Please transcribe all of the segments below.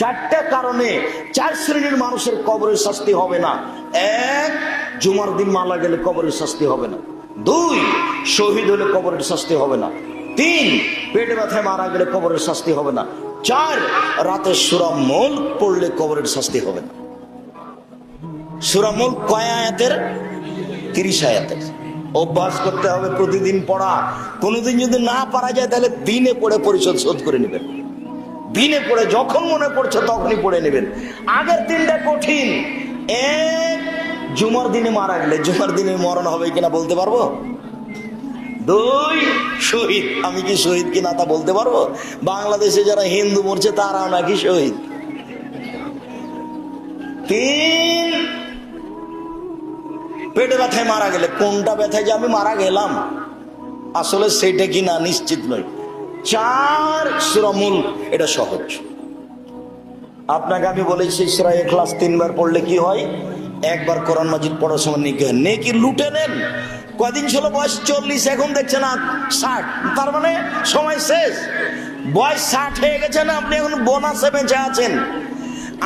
চারটা কারণে 4 শ্রেণীর মানুষের কবরের শাস্তি হবে না। 1, জুমার দিন মারা গেলে কবরের শাস্তি হবে না। 2, শহীদ হলে কবরের শাস্তি হবে না। 3, পেটে ব্যথায় মারা গেলে কবরের শাস্তি হবে না। 4, রাতে সূরা মুলক পড়লে কবরের শাস্তি হবে না। সূরা মুলক কয় আয়াতের? 30 আয়াতের। অভ্যাস করতে হবে প্রতিদিন পড়া। কোনোদিন যদি না পারা যায় তাহলে দিনে পড়ে পরিশোধ শোধ করে নেবেন। দিনে পড়ে যখন মনে পড়ছে তখনই পড়ে নেবেন। আগের 3টা কঠিন। 1, জুমার দিনে মারা গেলে, জুমার দিনে মরণ হবে কিনা বলতে পারবো? 2, শহীদ, আমি কি শহীদ কিনা তা বলতে পারবো? বাংলাদেশে যারা হিন্দু মরছে তারাও নাকি শহীদ। 3, পেটে ব্যথায় মারা গেলে, কোনটা ব্যথায় যে আমি মারা গেলাম আসলে সেটা কি না নিশ্চিত নয়। 4, সূরা মুলক, এটা সহজ। আপনাকে আমি বলেছি সূরা ইখলাস 3 বার পড়লে কি হয়? 1 বার কোরআন মাজিদ পড়ার সময় নেকি হয়। নেকি লুটে নেন। কদিন ছিল বয়স 40, এখন দেখছে না 60, তার মানে সময় শেষ। বয়স 60 হয়ে গেছে না, আপনি এখন বোনাসে বেঁচে আছেন।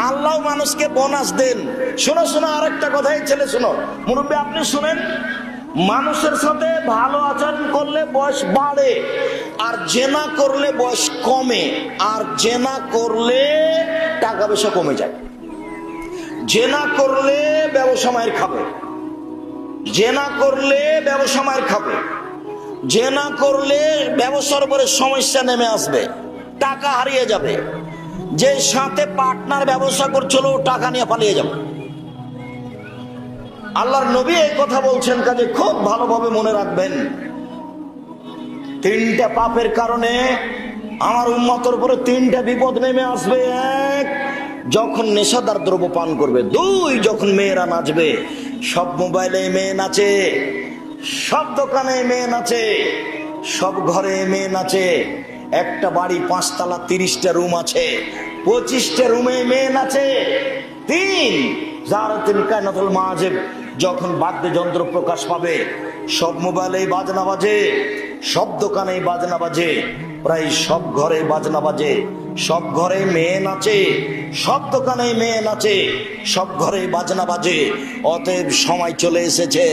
আল্লাহ মানুষকে বোনাস দেন। শোনো শোনো, আরেকটা কথা, এই ছেলে শোনো, মুরব্বী আপনি শুনেন, মানুষের সাথে ভালো আচরণ করলে বয়স বাড়ে, আর জেনা করলে বয়স কমে, আর জেনা করলে টাকা পয়সা কমে যায়। জেনা করলে ব্যবসা মায়ের খাবে, জেনা করলে ব্যবসা মায়ের খাবে, জেনা করলে ব্যবসার উপরে সমস্যা নেমে আসবে, টাকা হারিয়ে যাবে। যে সাথে পার্টনার ব্যবসা করছিল ও টাকা নিয়ে পালিয়ে যাবে। আল্লাহর নবী এই কথা বলছেন, কাজে খুব ভালোভাবে মনে রাখবেন। 3টা পাপের কারণে আমার উম্মতের উপরে 3টা বিপদ নেমে আসবে। 1, যখন নেশাদার দ্রব্য পান করবে। 2, যখন মেয়েরা নাচবে। সব মোবাইলে মেয়ে নাচে, সব দোকানে মেয়ে নাচে, সব ঘরে মেয়ে নাচে। একটা বাড়ি 5 তলা, 30টা রুম আছে, 25টা রুমে মেয়ে নাচে। 3, জারাতুল কায়নাতুল মাজিব, যখন বাদ্যযন্ত্র প্রকাশ পাবে। সব মোবাইলে বাজনা বাজে, সব দোকানে বাজনা বাজে, প্রায় সব ঘরে বাজনা বাজে, সব ঘরে মেয়ে নাচে, সব দোকানে মেয়ে নাচে, সব ঘরে বাজনা বাজে। অতএব সময় চলে এসেছে,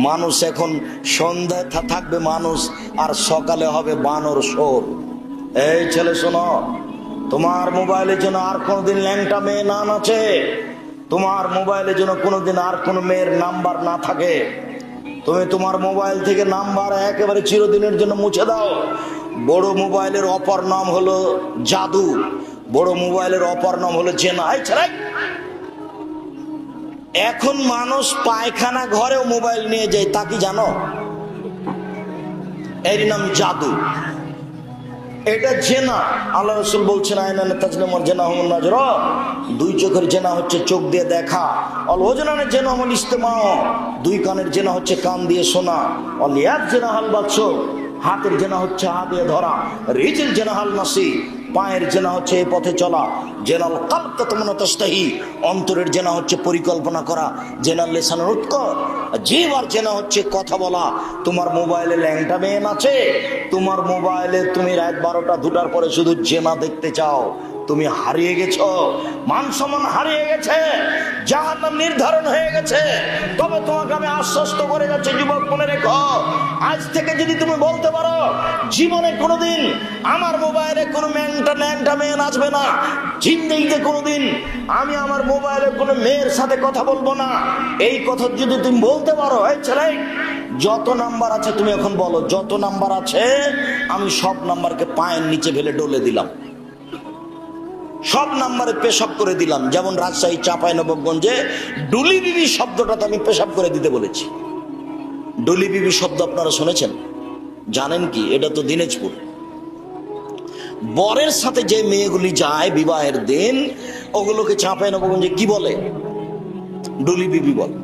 মানুষ এখন সন্ধ্যায় থাকবে মানুষ, আর সকালে হবে বানর শোর। এই ছেলে শোনো, তোমার মোবাইলে যেন আর কোনোদিন ল্যাংটা মেয়ে না নাচে, তোমার মোবাইলে যেন কোনোদিন আর কোনো মেয়ের নাম্বার না থাকে। তুমি তোমার মোবাইল থেকে নাম্বার একেবারে চিরদিনের জন্য মুছে দাও। বড় মোবাইলের অপর নাম হলো জাদু, বড় মোবাইলের অপর নাম হলো জেনা। এখন মানুষ পায়খানা ঘরেও মোবাইল নিয়ে যায়, তা কি জানো? এর নাম জাদু, এটা জেনা। আল্লাহ রাসূল বলছেন, আইনানে তাজলিমুল জেনা হুম নাজরা, 2 চোখের জেনা হচ্ছে চোখ দিয়ে দেখা। অল ওজনানের জেনা হল ইস্তেমা, 2 কানের জেনা হচ্ছে কান দিয়ে শোনা। অল ইয়াদ জেনা হাল বাচ্চ, হাতের জেনা হচ্ছে হাত দিয়ে ধরা। রিজিল জেনা হাল মাসি, পায়ের জেনা হচ্ছে এই পথে চলা। জেনাল কালব তাতমান্না তাস্তাহি, অন্তরের জেনা হচ্ছে পরিকল্পনা করা। জেনাল লিসানুল উতক, জিহ্বার জেনা হচ্ছে কথা বলা। তোমার মোবাইলে ল্যাংটা মেয়ে নাচে, তোমার মোবাইলে তুমি রাত 12টা 2টার পরে শুধু জেনা দেখতে চাও, তুমি হারিয়ে গেছো, মান সম্মান হারিয়ে গেছে, জাহান্নাম নির্ধারণ হয়ে গেছে। তবে তোমাকে আমি আশ্বস্ত করে যাচ্ছি, যুবক মনে রেখো, আজ থেকে যদি তুমি বলতে পারো জীবনে কোনোদিন আমার মোবাইলে কোনো ল্যাংটা মেয়ে নাচবে না, জিন্দেগিতে কোনোদিন আমি আমার মোবাইলে কোনো মেয়ের সাথে কথা বলবো না, এই কথা যদি তুমি বলতে পারো, এই ছেলে যত নাম্বার আছে তুমি এখন বলো, যত নাম্বার আছে আমি সব নাম্বারকে পায়ের নিচে ফেলে ডলে দিলাম, সব নাম্বারে পেশাব করে দিলাম। যেমন রাজশাহী চাঁপাইনবাবগঞ্জে ডুলি বিবি শব্দটা তো আমি পেশাব করে দিতে বলেছি। ডুলি বিবি শব্দ আপনারা শুনেছেন? জানেন কি? এটা তো দিনাজপুর। বরের সাথে যে মেয়েগুলি যায় বিবাহের দিন, ওগুলোকে চাঁপাইনবাবগঞ্জে কি বলে? ডুলি বিবি বলে।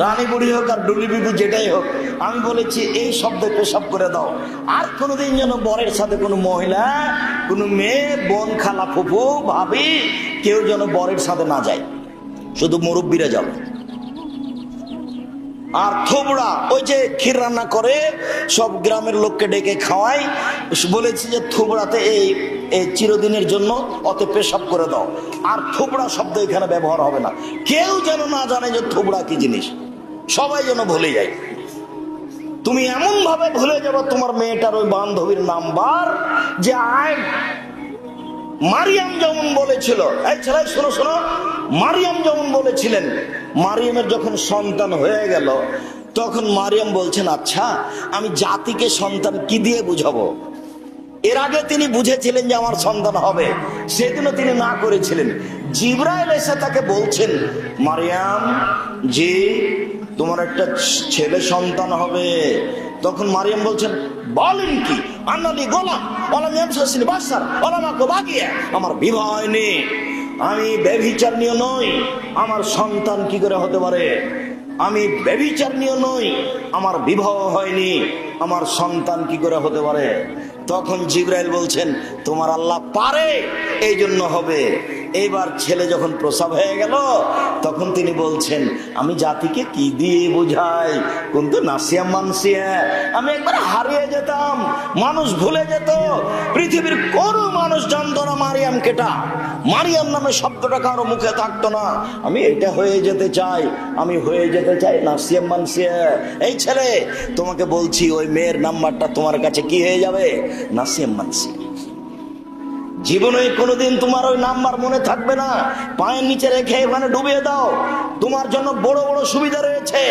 রানী বুড়ি হোক আর ডুলি বিবি যেটাই হোক, আমি বলেছি এই শব্দে পেশাব করে দাও। আর কোনোদিন যেন বরের সাথে কোনো মহিলা, কোনো মেয়ে, বোন, খালা, ফুফু, ভাবি কেউ যেন বরের সাথে না যায়, শুধু মুরব্বীরা যাবে। আর থোবড়া, ওই যে ক্ষীর রান্না করে সব গ্রামের লোককে ডেকে খাওয়াই, বলেছি যে থোবড়াতে এই চিরদিনের জন্য অত পেশাব করে দাও। আর থোবড়া শব্দ এখানে ব্যবহার হবে না। কেউ যেন না জানে যে থোবড়া কি জিনিস, সবাই যেন ভুলে যায়। তুমি এমন ভাবে ভুলে যাবো তোমার মেয়েটার ওই বান্ধবীর নাম্বার, যে আয় মারিয়াম যেমন বলেছিল, এই ছেলে শোনো শোনো, মারিয়াম যেমন বলেছিলেন, মারিয়ামের যখন সন্তান হয়ে গেল তখন মারিয়াম বলছেন, আচ্ছা আমি জাতিকে সন্তান কি দিয়ে বুঝাবো? এর আগে তিনি বুঝেছিলেন যে আমার সন্তান হবে, সেদিনও তিনি না করেছিলেন। জিবরাইল এসে তাকে বলছেন, মারিয়াম জি তোমার একটা ছেলে সন্তান হবে। তখন মারিয়াম বলছেন, বলেন কি? আন্নালি গোলাম ওলাম ইয়ামসাসনি বাশার ওলাম আকু বাগিয়া, আমার বিবাহ হয়নি, আমি ব্যভিচারিণী নই, আমার সন্তান কি করে হতে পারে? আমি ব্যভিচারিণী নই, আমার বিবাহ হয়নি, আমার সন্তান কি করে হতে পারে? তখন জিবরাইল বলছেন, তোমার আল্লাহ পারে, এই জন্য হবে। এইবার ছেলে যখন প্রসব হয়ে গেল তখন তিনি বলছেন, আমি জাতিকে কি দিয়ে বোঝাই, কিন্তু নাসিয়া মানসিয়া, আমি একবার হারিয়ে যেতাম, মানুষ ভুলে যেত, পৃথিবীর কোনো মানুষ জানতো না মারিয়াম কেটা, মারিয়াম নামে শব্দটা কারো মুখে থাকতো না। আমি এটা হয়ে যেতে চাই, আমি হয়ে যেতে চাই নাসিয়া মানসিয়া। এই ছেলে তোমাকে বলছি, ওই মেয়ের নাম্বারটা তোমার কাছে কি হয়ে যাবে? নাসিয়া মানসিয়া। জীবনে কোনোদিন তোমার ওই নাম্বার মনে থাকবে না, পায়ের নিচে রেখে ওখানে ডুবিয়ে দাও। তোমার জন্য বড় বড় সুবিধা রয়েছে।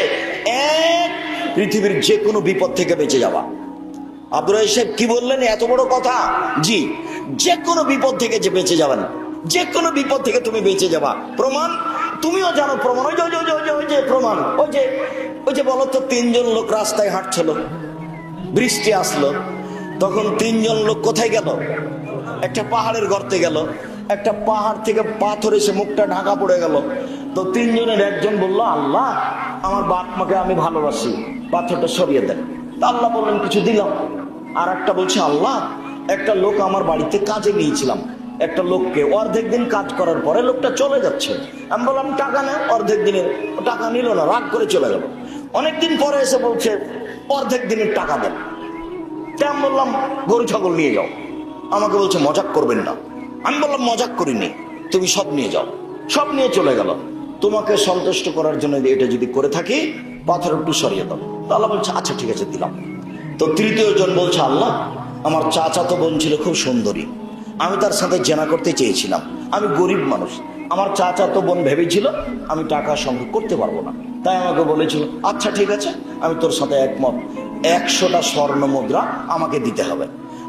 এক, পৃথিবীর যে কোনো বিপদ থেকে বেঁচে যাওয়া। আব্দুর রাহিম সাহেব কি বললেন, এত বড় কথা? জি, যে কোনো বিপদ থেকে যে বেঁচে যাবেন, যে কোনো বিপদ থেকে তুমি বেঁচে যাবা। প্রমাণ তুমিও জানো, প্রমাণ ওই যে প্রমাণ, ওই যে বলো তো, তিনজন লোক রাস্তায় হাঁটছিল, বৃষ্টি আসলো, তখন তিনজন লোক কোথায় গেল? একটা পাহাড়ের গর্তে গেল, একটা পাহাড় থেকে পাথর এসে মুখটা ঢাকা পড়ে গেল। তো তিনজনের একজন বলল, আল্লাহ আমার বাপ মাকে আমি ভালোবাসি, পাথরটা সরিয়ে দেন। তা আল্লাহ বললেন, কিছু দিলাম। আর একটা বলছে, আল্লাহ একটা লোক আমার বাড়িতে কাজে নিয়েছিলাম, একটা লোককে, অর্ধেক দিন কাজ করার পরে লোকটা চলে যাচ্ছে। আমি বললাম টাকা নেই, অর্ধেক দিনের টাকা নিল না, রাগ করে চলে গেল। অনেকদিন পরে এসে বলছে অর্ধেক দিনের টাকা দেন। আমি বললাম গরু ছাগল নিয়ে যাও। আমাকে বলছে মজাক করবেন না। আমি বললাম মজাক করিনি, তুমি সব নিয়ে যাও। সব নিয়ে চলে গেল। তোমাকে সন্তুষ্ট করার জন্য এটা যদি করে থাকি, পাথর একটু সরিয়ে দাও। আল্লাহ বলছে আচ্ছা ঠিক আছে, দিলাম। তো তৃতীয় জন বলছে, আল্লাহ আমার চাচাতো বোন ছিল খুব সুন্দরী, আমি তার সাথে জেনা করতে চেয়েছিলাম, আমি গরিব মানুষ, আমার চাচাতো বোন ভেবেছিল আমি টাকা সংগ্রহ করতে পারবো না, তাই আমাকে বলেছিল আচ্ছা ঠিক আছে আমি তোর সাথে একমত, 100টা স্বর্ণ মুদ্রা আমাকে দিতে হবে।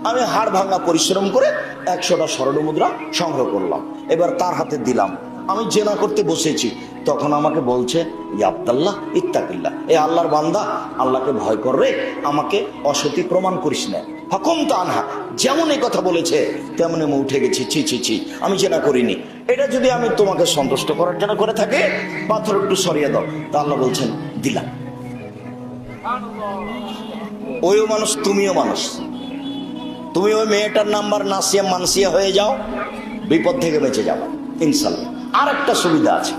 আমি হাড় ভাঙা পরিশ্রম করে 100টা স্বর্ণ মুদ্রা সংগ্রহ করলাম, এবার তার হাতে দিলাম। আমি জেনা করতে বসেছি, তখন আমাকে বলছে, ইয়া আব্দুল্লাহ ইত্তাকিল্লাহ, এ আল্লাহর বান্দা, আল্লাহকে ভয় কর রে, আমাকে অসতী প্রমাণ করিস না। হুকুম তো আনহা, যেমন এই কথা বলেছে তেমন আমি উঠে গেছি, ছি ছি ছি, আমি জেনা করিনি। এটা যদি আমি তোমাকে সন্তুষ্ট করার জন্য করে থাকি, পাথর একটু সরিয়ে দাও। তা আল্লাহ বলছেন দিলাম। ওইও মানুষ, তুমিও মানুষ। তুমি ওই মেয়েটার নাম্বার নাসিয়া মানসিয়া হয়ে যাও, বিপদ থেকে বেঁচে যাও ইনশাল্লাহ। আর একটা সুবিধা আছে,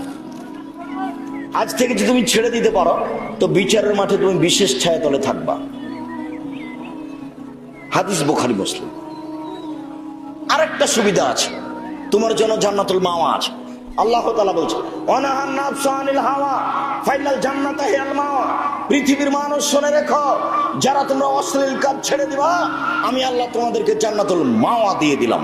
আজ থেকে যদি তুমি ছেড়ে দিতে পারো তো বিচারের মাঠে তুমি বিশেষ ছায়াতলে থাকবা। হাদিস বুখারী মুসলিম। আর একটা সুবিধা আছে, তোমার জন্য জান্নাতুল মাওয়া আছে। আল্লাহ তাআলা বলছে, ওয়ানাহান নাফসা আনিল হাওয়া ফাইনাল জান্নাতা হিয়াল মাওয়া। পৃথিবীর মানুষ শুনে রেখো, যারা তোমরা অশ্লীল কাজ ছেড়ে দিবা, আমি আল্লাহ তোমাদেরকে জান্নাতুল মাওয়া দিয়ে দিলাম।